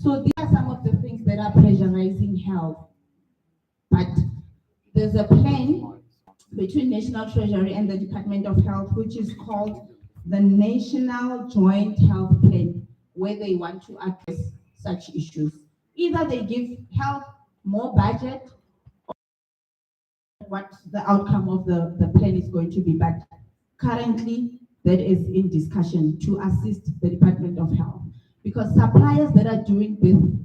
So these are some of the things that are pressurizing health. But there's a plan between National Treasury and the Department of Health, which is called the National Joint Health Plan, where they want to address such issues. Either they give health more budget, what the outcome of the plan is going to be, but currently that is in discussion to assist the Department of Health, because suppliers that are doing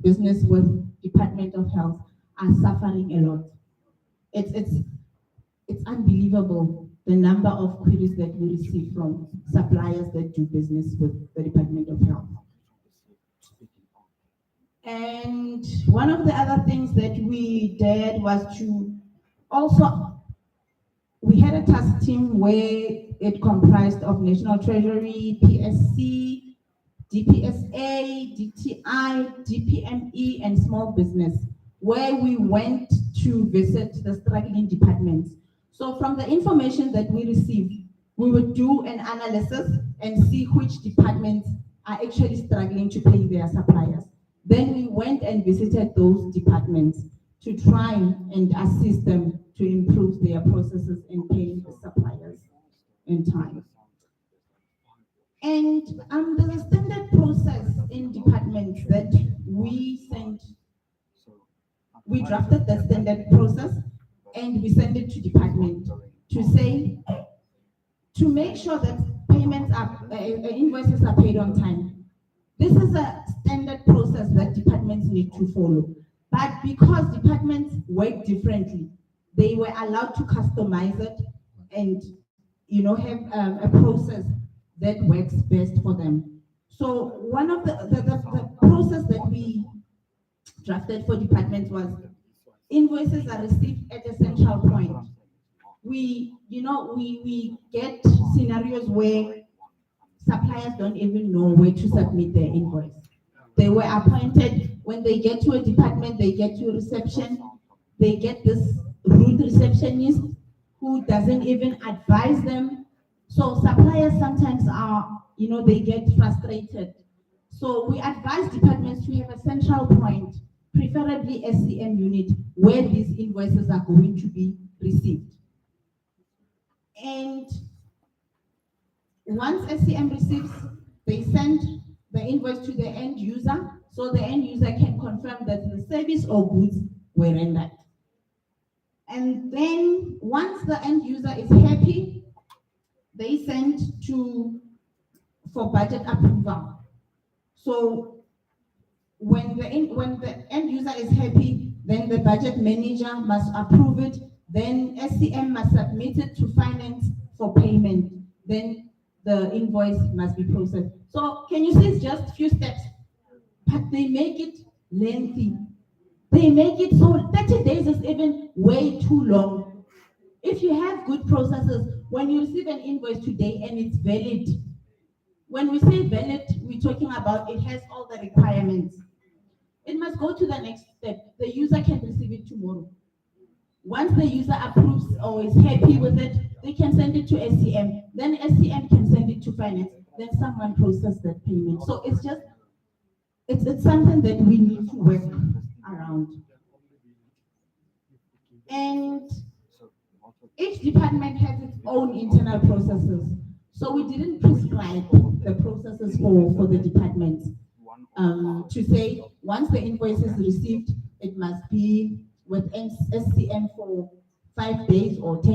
business with Department of Health are suffering a lot. It's unbelievable the number of queries that we receive from suppliers that do business with the Department of Health. And one of the other things that we did was to also, we had a task team where it comprised of National Treasury, PSC, DPSA, DTI, DPME, and small business, where we went to visit the struggling departments. So from the information that we received, we would do an analysis and see which departments are actually struggling to pay their suppliers. Then we went and visited those departments to try and assist them to improve their processes in paying the suppliers in time. And there's a standard process in departments that we send. We drafted the standard process and we send it to department to say, to make sure that payments are, invoices are paid on time. This is a standard process that departments need to follow. But because departments work differently, they were allowed to customize it and have a process that works best for them. So one of the process that we drafted for departments was invoices are received at a central point. We get scenarios where suppliers don't even know where to submit their invoice. They were appointed, when they get to a department, they get to reception, they get this rude receptionist who doesn't even advise them. So suppliers sometimes are, they get frustrated. So we advise departments to have a central point, preferably SCM unit, where these invoices are going to be received. And once SCM receives, they send the invoice to the end user, so the end user can confirm that the service or goods were rendered. And then once the end user is happy, they send for budget approval. So when the end user is happy, then the budget manager must approve it, then SCM must submit it to finance for payment, then the invoice must be processed. So can you see it's just a few steps, but they make it lengthy. They make it so 30 days is even way too long. If you have good processes, when you receive an invoice today and it's valid, when we say valid, we're talking about it has all the requirements. It must go to the next step. The user can receive it tomorrow. Once the user approves or is happy with it, they can send it to SCM. Then SCM can send it to finance. Then someone processes that payment. So it's just, it's something that we need to work around. And each department has its own internal processes. So we didn't prescribe the processes for the departments to say once the invoice is received, it must be with SCM for 5 days or 10